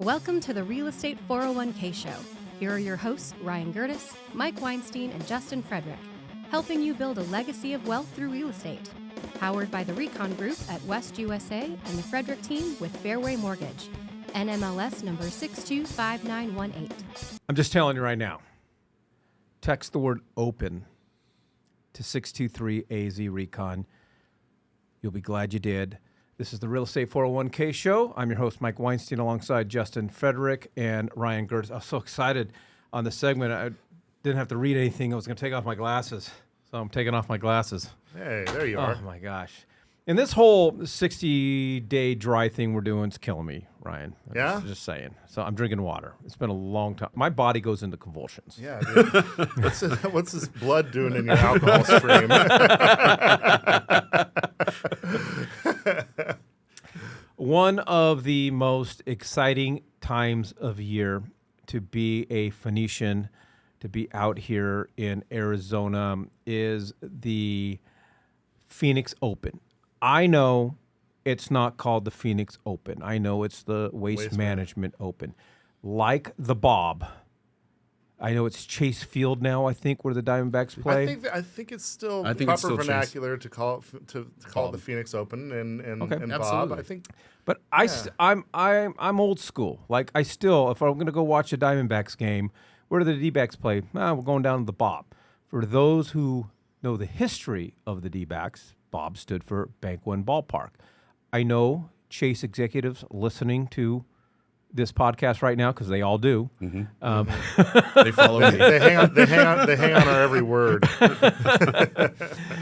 Welcome to the Real Estate 401k Show. Here are your hosts, Ryan Gerdes, Mike Weinstein, and Justin Frederick, helping you build a legacy of wealth through real estate. Powered by the Recon Group at West USA and the Frederick team with Fairway Mortgage. NMLS number 625918. I'm just telling you right now, text the word open to 623-AZ Recon. You'll be glad you did. This is the Real Estate 401k Show. I'm your host, Mike Weinstein, alongside Justin Frederick and Ryan Gerdes. I was so excited on the segment. I didn't have to read anything. I was going to take off my glasses. So I'm taking off my glasses. Hey, there you are. Oh, my gosh. And this whole 60-day dry thing we're doing is killing me, Ryan. Yeah? Just saying. So I'm drinking water. It's been a long time. My body goes into convulsions. Yeah, dude. What's this blood doing in your alcohol stream? One of the most exciting times of year to be a Phoenician, to be out here in Arizona, is the Phoenix Open. I know it's not called the Phoenix Open. I know it's the Waste Management Open. Like the Bob, I know it's Chase Field now, I think, where the Diamondbacks play. I think it's still I think proper it's still vernacular to call it the Phoenix Open and Okay. Bob. Absolutely. I think. But I'm old school. Like, I still, if I'm going to go watch a Diamondbacks game, where do the D-backs play? We're going down to the Bob. For those who know the history of the D-backs, Bob stood for Bank One Ballpark. I know Chase executives listening to this podcast right now, because they all do. Mm-hmm. They follow me. They hang on our every word.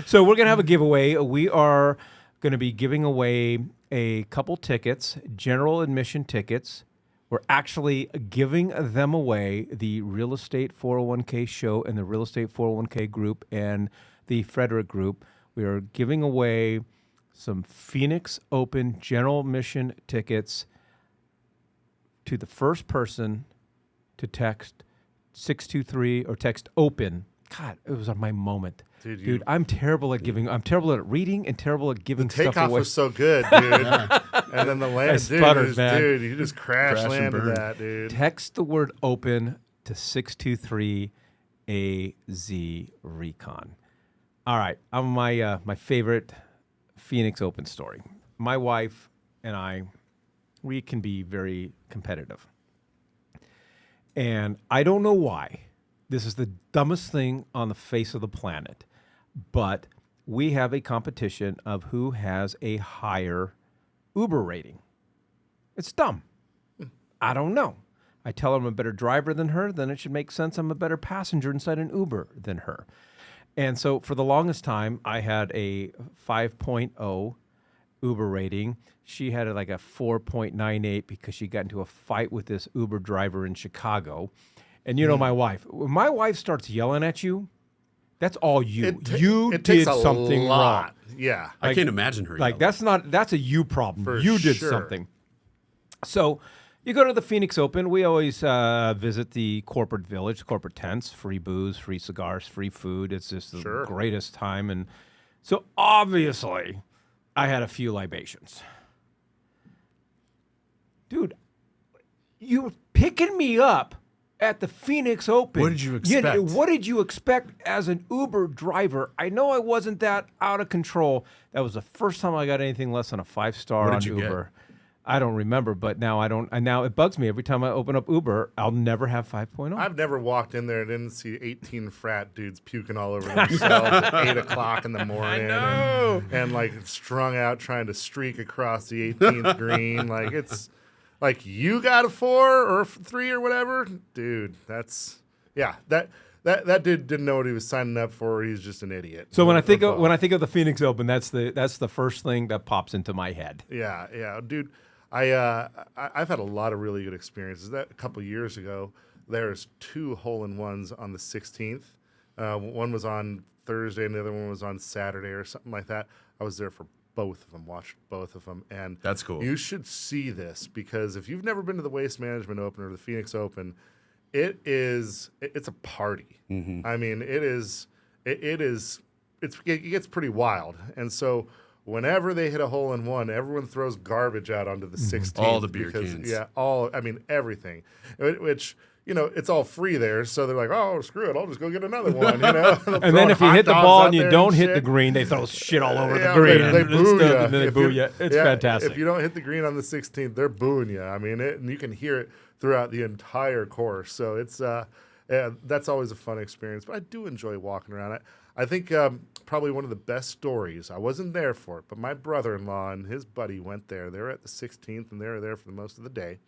So we're going to have a giveaway. We are going to be giving away a couple tickets, general admission tickets. We're actually giving them away, the Real Estate 401k Show and the Real Estate 401k Group and the Frederick Group. We are giving away some Phoenix Open general admission tickets to the first person to text 623 or text OPEN. God, it was my moment. Dude, I'm terrible at giving. I'm terrible at reading and terrible at giving stuff away. Takeoff was so good, dude. And then the land, sputtered, man. Dude, you just crash and landed burn. that, dude. Text the word OPEN to 623-AZ Recon. All right, I'm my favorite Phoenix Open story. My wife and I, we can be very competitive. And I don't know why. This is the dumbest thing on the face of the planet. But we have a competition of who has a higher Uber rating. It's dumb. I don't know. I tell her I'm a better driver than her, then it should make sense I'm a better passenger inside an Uber than her. And so for the longest time, I had a 5.0 Uber rating. She had like a 4.98 because she got into a fight with this Uber driver in Chicago. And you know my wife. When my wife starts yelling at you, that's all you. You it did takes a something lot. wrong. Yeah. I can't imagine her. Like yelling. that's a you problem. For You did sure. something. So you go to the Phoenix Open. We always visit the corporate village, corporate tents, free booze, free cigars, free food. It's just the greatest time. And so obviously I had a few libations. Dude, you were picking me up at the Phoenix Open. What did you expect? What did you expect as an Uber driver? I know I wasn't that out of control. That was the first time I got anything less than a 5-star What on did you Uber. get? I don't remember, but now I don't. And now it bugs me every time I open up Uber. I'll never have 5.0. I've never walked in there and didn't see 18 frat dudes puking all over themselves at 8 o'clock in the morning. I know. And like strung out trying to streak across the 18th green. Like it's like you got a 4 or 3 or whatever. Dude, that dude didn't know what he was signing up for. He's just an idiot. So when I think of the Phoenix Open, that's the first thing that pops into my head. Yeah, dude. I've had a lot of really good experiences. That a couple years ago, there's 2 hole-in-ones on the 16th. One was on Thursday, and the other one was on Saturday or something like that. I was there for both of them, watched both of them, and That's cool. You should see this because if you've never been to the Waste Management Open or the Phoenix Open, it's a party. Mm-hmm. I mean, it gets pretty wild, and so whenever they hit a hole in one, everyone throws garbage out onto the 16th. All the beer cans. Yeah, everything. Which, it's all free there, so they're like, oh, screw it, I'll just go get another one, And then if you hit the ball and you don't hit the green, they throw shit all over the green. They boo you. And then they boo you. It's fantastic. If you don't hit the green on the 16th, they're booing you. I mean, and you can hear it throughout the entire course. So it's that's always a fun experience. But I do enjoy walking around. I think probably one of the best stories, I wasn't there for it, but my brother-in-law and his buddy went there. They were at the 16th, and they were there for the most of the day.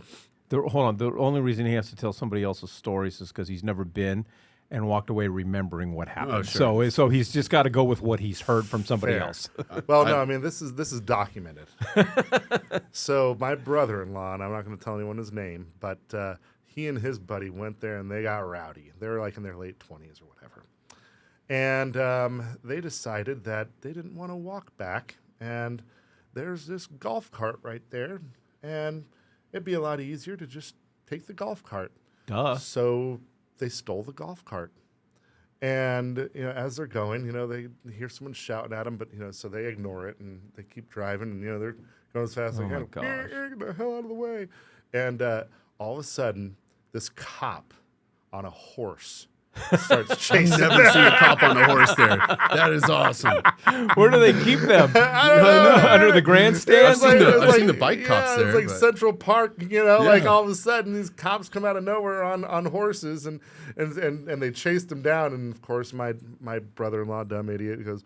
Hold on. The only reason he has to tell somebody else's stories is because he's never been and walked away remembering what happened. Oh, sure. So he's just got to go with what he's heard from somebody Fair. else. Well, no, I mean, this is documented. So my brother-in-law, and I'm not going to tell anyone his name, but he and his buddy went there, and they got rowdy. They were like in their late 20s or whatever. And they decided that they didn't want to walk back. And there's this golf cart right there, and it'd be a lot easier to just take the golf cart. Duh. So they stole the golf cart. And, as they're going, they hear someone shouting at them, but, so they ignore it and they keep driving and, they're going as fast as they can. Get the hell out of the way. And all of a sudden, this cop on a horse starts chasing them. Never seen a cop on a horse there. That is awesome. Where do they keep them? I don't know. Under the grandstand? I've seen the bike cops there. It's like but- Central Park, like all of a sudden these cops come out of nowhere on horses and they chase them down. And of course, my brother-in-law, dumb idiot, goes,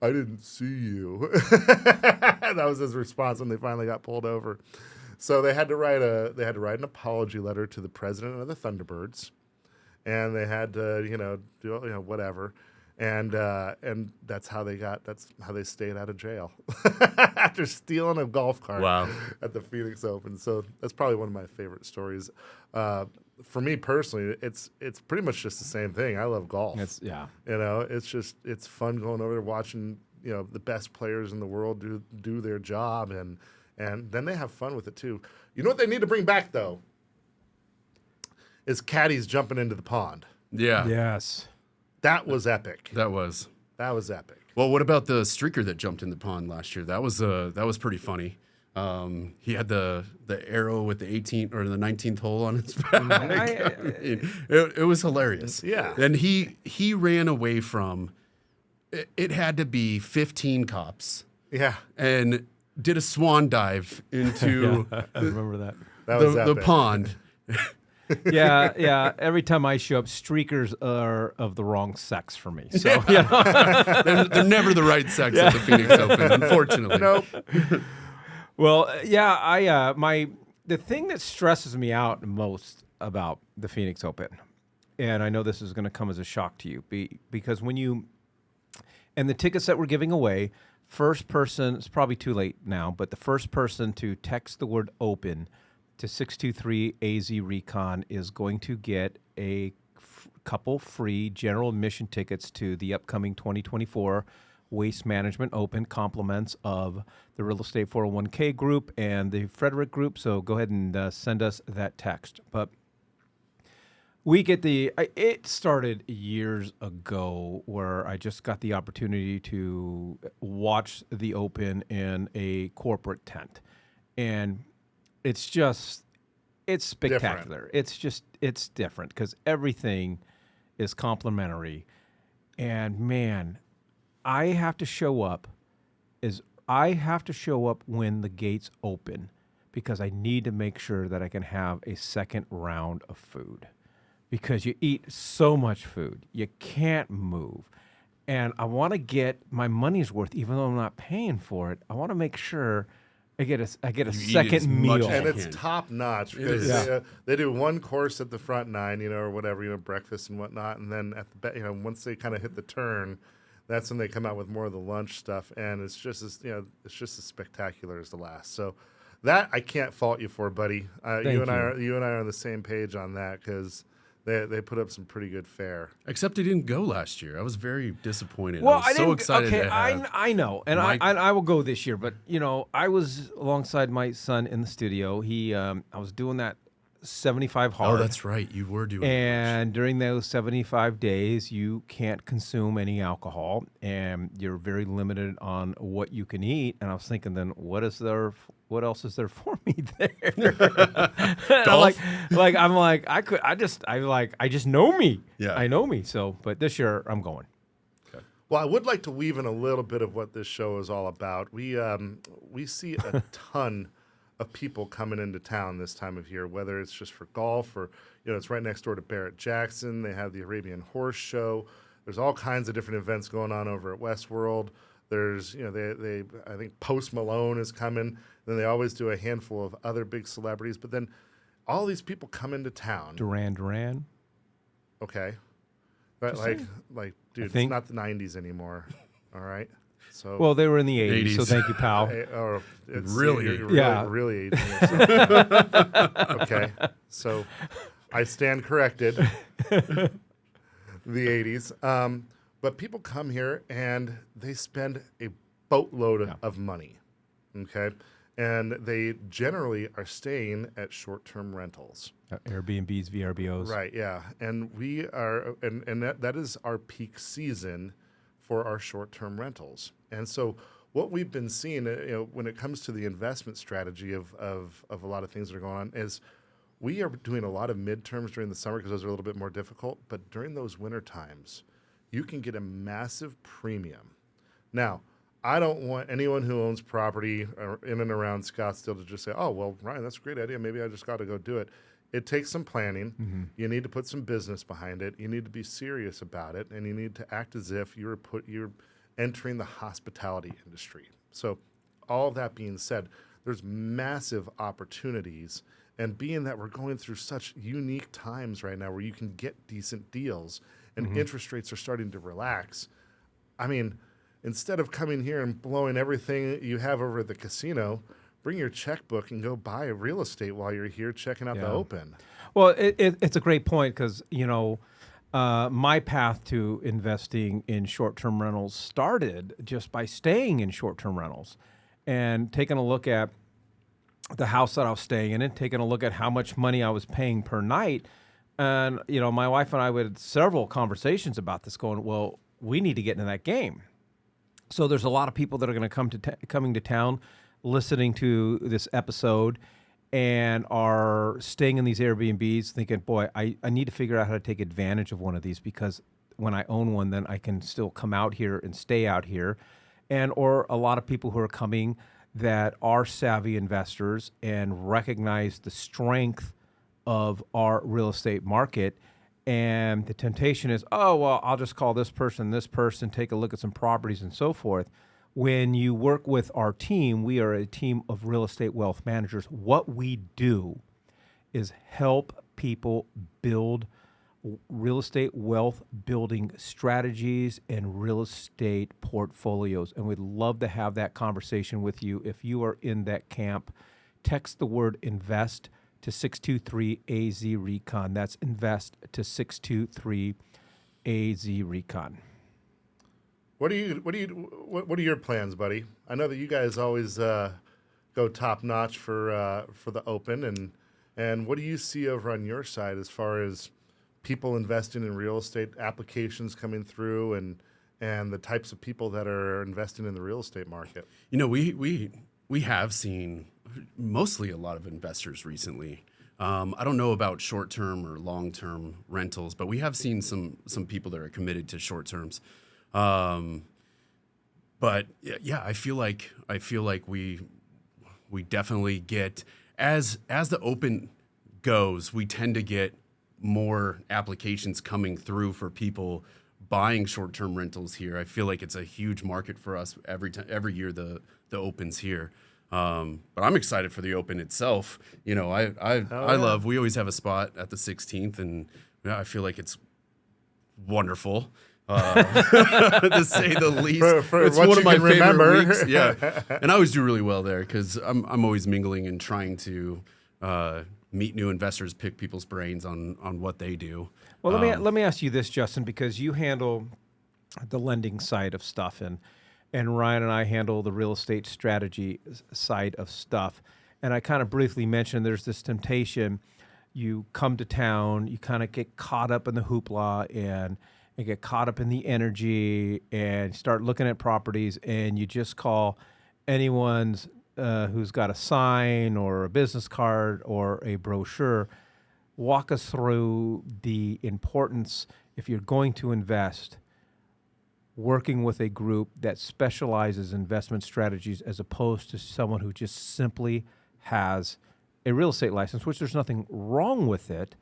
I didn't see you. That was his response when they finally got pulled over. So they had to write an apology letter to the president of the Thunderbirds. And they had to, do whatever, and that's how they stayed out of jail after stealing a golf cart. Wow. At the Phoenix Open. So that's probably one of my favorite stories. For me personally, it's pretty much just the same thing. I love golf. It's fun going over there watching the best players in the world do their job, and then they have fun with it too. You know what they need to bring back though? Is caddies jumping into the pond. Yeah. Yes. That was epic. That was epic. Well, what about the streaker that jumped in the pond last year? That was pretty funny. He had the arrow with the 18th or the 19th hole on his back. It was hilarious. Yeah. And he ran away from it had to be 15 cops. Yeah. And did a swan dive into I remember that. That was the epic. pond. Yeah. Every time I show up, streakers are of the wrong sex for me. So They're never the right sex at the Phoenix Open, unfortunately. Nope. Well, the thing that stresses me out most about the Phoenix Open, and I know this is going to come as a shock to you, because and the tickets that we're giving away, first person, it's probably too late now, but the first person to text the word open to 623 AZ Recon is going to get a couple free general admission tickets to the upcoming 2024 Waste Management Open, compliments of the Real Estate 401k group and the Frederick group. So go ahead and send us that text. But we get it started years ago where I just got the opportunity to watch the Open in a corporate tent. And it's spectacular. Different. It's different because everything is complimentary. And man, I have to show up when the gates open because I need to make sure that I can have a second round of food because you eat so much food. You can't move. And I want to get my money's worth even though I'm not paying for it. I want to make sure I get a second meal. And it's top notch because they do one course at the front nine, or whatever, breakfast and whatnot, and then at the once they kind of hit the turn, that's when they come out with more of the lunch stuff, and it's just as as spectacular as the last. So that I can't fault you for, buddy. You and I are on the same page on that because they put up some pretty good fare. Except he didn't go last year. I was very disappointed. Well, I was so excited to have. I know, and I will go this year. But I was alongside my son in the studio. I was doing that 75 hard. Oh, that's right. You were doing And during those 75 days, you can't consume any alcohol, and you're very limited on what you can eat. And I was thinking, then what else is there for me there? I just know me. Yeah. I know me. So, but this year I'm going. Well, I would like to weave in a little bit of what this show is all about. We see a ton of people coming into town this time of year, whether it's just for golf or, it's right next door to Barrett-Jackson. They have the Arabian Horse Show. There's all kinds of different events going on over at Westworld. There's, I think Post Malone is coming. Then they always do a handful of other big celebrities. But then all these people come into town. Duran. Okay. But dude, it's not the 90s anymore. All right. So well, they were in the 80s, so thank you, pal. Really? You're really aging Okay. So I stand corrected. The 80s. But people come here and they spend a boatload of money. Okay. And they generally are staying at short-term rentals. Airbnbs, VRBOs. Right, yeah. And we are, and that is our peak season for our short-term rentals. And so what we've been seeing, when it comes to the investment strategy of a lot of things that are going on is we are doing a lot of midterms during the summer because those are a little bit more difficult. But during those winter times, you can get a massive premium. Now, I don't want anyone who owns property in and around Scottsdale to just say, oh, well, Ryan, that's a great idea. Maybe I just got to go do it. It takes some planning. Mm-hmm. You need to put some business behind it. You need to be serious about it. And you need to act as if you're entering the hospitality industry. So all of that being said, there's massive opportunities. And being that we're going through such unique times right now where you can get decent deals and interest rates are starting to relax, I mean, instead of coming here and blowing everything you have over at the casino, bring your checkbook and go buy a real estate while you're here checking out the Open. Well, it's a great point because, my path to investing in short-term rentals started just by staying in short-term rentals and taking a look at the house that I was staying in and taking a look at how much money I was paying per night. And, my wife and I had several conversations about this going, well, we need to get into that game. So there's a lot of people that are going to coming to town, listening to this episode, and are staying in these Airbnbs, thinking, "Boy, I need to figure out how to take advantage of one of these because when I own one, then I can still come out here and stay out here." Or a lot of people who are coming that are savvy investors and recognize the strength of our real estate market. And the temptation is, oh, well, I'll just call this person, take a look at some properties and so forth. When you work with our team, we are a team of real estate wealth managers. What we do is help people build real estate wealth building strategies and real estate portfolios. And we'd love to have that conversation with you. If you are in that camp, text the word INVEST to 623-AZ-RECON. That's invest to 623-AZ-RECON. What are your plans, buddy? I know that you guys always go top notch for the Open, and what do you see over on your side as far as people investing in real estate, applications coming through, and the types of people that are investing in the real estate market? We have seen mostly a lot of investors recently. I don't know about short-term or long-term rentals, but we have seen some people that are committed to short terms. But yeah, I feel like we definitely get as the Open goes, we tend to get more applications coming through for people buying short-term rentals here. I feel like it's a huge market for us every year the Open's here. But I'm excited for the Open itself. I love, we always have a spot at the 16th, and I feel like it's wonderful. To say the least, it's one of my favorite weeks. Yeah, and I always do really well there because I'm always mingling and trying to meet new investors, pick people's brains on what they do. Well, let me ask you this, Justin, because you handle the lending side of stuff, and Ryan and I handle the real estate strategy side of stuff. And I kind of briefly mentioned there's this temptation. you come to town, you kind of get caught up in the hoopla and get caught up in the energy and start looking at properties, and you just call anyone's who's got a sign or a business card or a brochure. Walk us through the importance, if you're going to invest, working with a group that specializes in investment strategies as opposed to someone who just simply has a real estate license, which there's nothing wrong with it,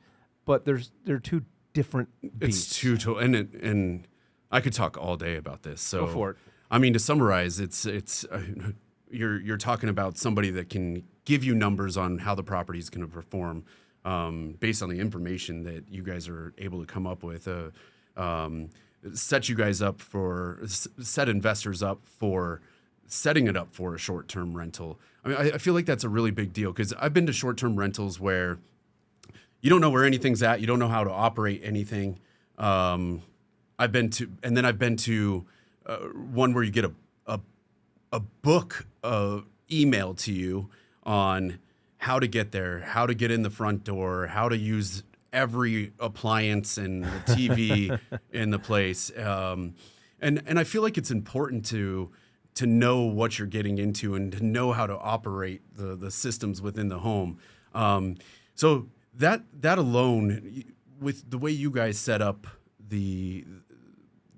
but they're two different beasts. And I could talk all day about this. So Go for it. I mean, to summarize, it's you're talking about somebody that can give you numbers on how the property is going to perform based on the information that you guys are able to come up with. Set investors up for setting it up for a short-term rental. I mean, I feel like that's a really big deal because I've been to short-term rentals where you don't know where anything's at. You don't know how to operate anything. I've been to one where you get a book emailed to you on how to get there, how to get in the front door, how to use every appliance and the TV in the place. And I feel like it's important to know what you're getting into and to know how to operate the systems within the home. So that alone, with the way you guys set up the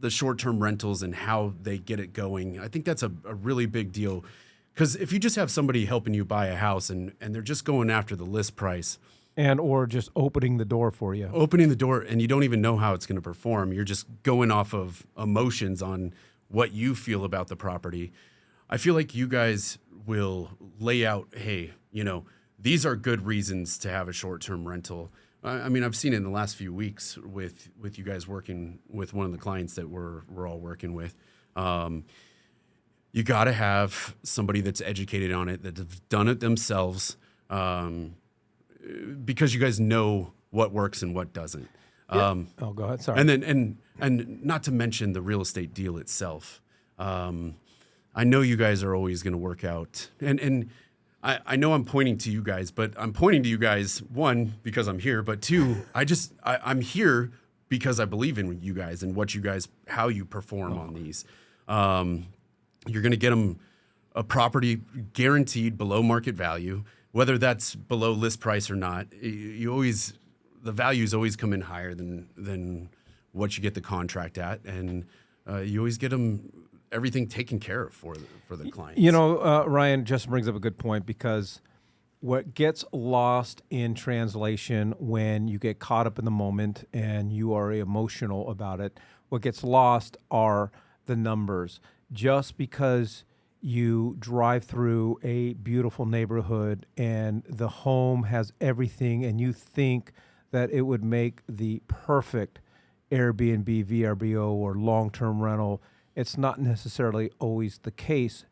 short-term rentals and how they get it going, I think that's a really big deal. Because if you just have somebody helping you buy a house and they're just going after the list price, and or just opening the door for you. Opening the door, and you don't even know how it's going to perform. You're just going off of emotions on what you feel about the property. I feel like you guys will lay out, hey, these are good reasons to have a short-term rental. I mean, I've seen it in the last few weeks with you guys working with one of the clients that we're all working with. You got to have somebody that's educated on it, that's done it themselves, because you guys know what works and what doesn't. Go ahead. Sorry. And not to mention the real estate deal itself. I know you guys are always going to work out, and I know I'm pointing to you guys, but I'm pointing to you guys, one, because I'm here, but two, I'm here because I believe in you guys and how you perform on these. You're going to get them a property guaranteed below market value, whether that's below list price or not. The values always come in higher than what you get the contract at, and you always get them everything taken care of for the clients. Ryan just brings up a good point, because what gets lost in translation when you get caught up in the moment and you are emotional about it, what gets lost are the numbers. Just because you drive through a beautiful neighborhood and the home has everything and you think that it would make the perfect Airbnb, VRBO, or long-term rental, it's not necessarily always the case.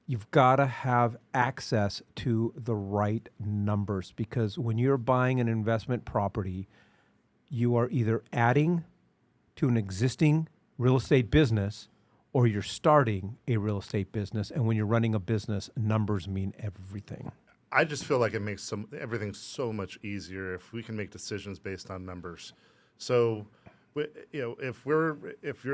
You've got to have access to the right numbers, because when you're buying an investment property, you are either adding to an existing real estate business or you're starting a real estate business. And when you're running a business, numbers mean everything. I just feel like it makes everything so much easier if we can make decisions based on numbers. So, if you're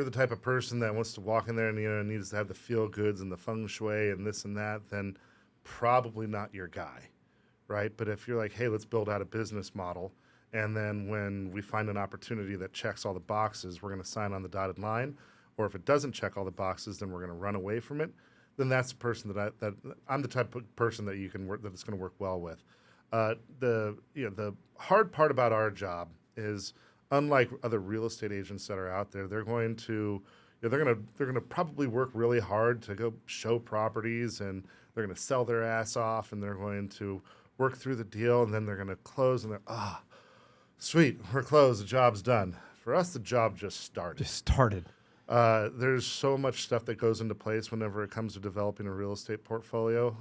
the type of person that wants to walk in there and needs to have the feel goods and the feng shui and this and that, then probably not your guy, right? But if you're like, hey, let's build out a business model, and then when we find an opportunity that checks all the boxes, we're going to sign on the dotted line. Or if it doesn't check all the boxes, then we're going to run away from it. Then that's the person that I'm the type of person that you can work, that it's going to work well with. The hard part about our job is, unlike other real estate agents that are out there, they're going to probably work really hard to go show properties, and they're going to sell their ass off, and they're going to work through the deal, and then they're going to close, and they're sweet, we're closed, the job's done. For us, the job just started. There's so much stuff that goes into place whenever it comes to developing a real estate portfolio,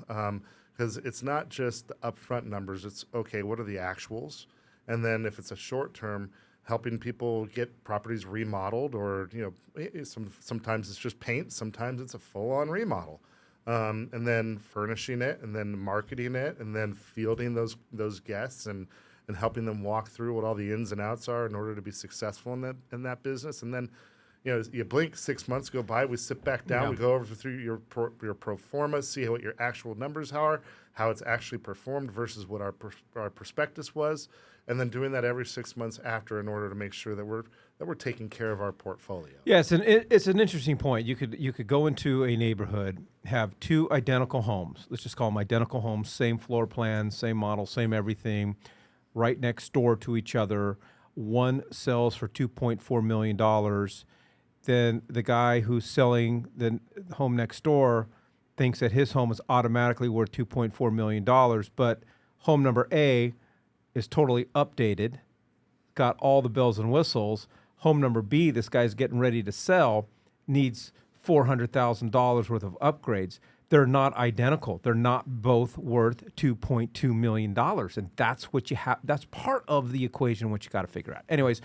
because it's not just the upfront numbers. It's, okay, what are the actuals? And then if it's a short term, helping people get properties remodeled, or sometimes it's just paint, sometimes it's a full-on remodel, and then furnishing it, and then marketing it, and then fielding those guests, and and helping them walk through what all the ins and outs are in order to be successful in that business. And then, you blink, 6 months go by, we sit back down, we go over through your pro forma, see what your actual numbers are, how it's actually performed versus what our prospectus was, and then doing that every 6 months after in order to make sure that we're taking care of our portfolio. Yes, and it's an interesting point. You could go into a neighborhood, have two identical homes. Let's just call them identical homes, same floor plan, same model, same everything, right next door to each other. One sells for $2.4 million. Then the guy who's selling the home next door thinks that his home is automatically worth $2.4 million, but home number A is totally updated, got all the bells and whistles. Home number B, this guy's getting ready to sell, needs $400,000 worth of upgrades. They're not identical. They're not both worth $2.2 million. And that's what you have. That's part of the equation, what you got to figure out. Anyways,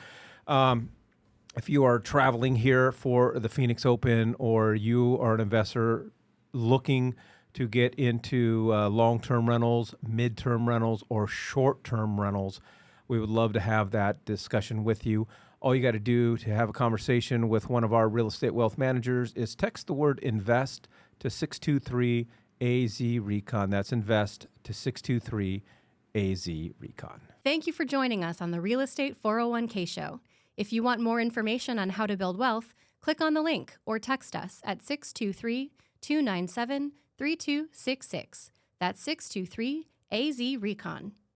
if you are traveling here for the Phoenix Open, or you are an investor looking to get into long-term rentals, mid-term rentals, or short-term rentals, we would love to have that discussion with you. All you got to do to have a conversation with one of our real estate wealth managers is text the word INVEST to 623-AZ-RECON. That's INVEST to 623-AZ-RECON. Thank you for joining us on the Real Estate 401k Show. If you want more information on how to build wealth, click on the link or text us at 623-297-3266. That's 623-AZ-RECON.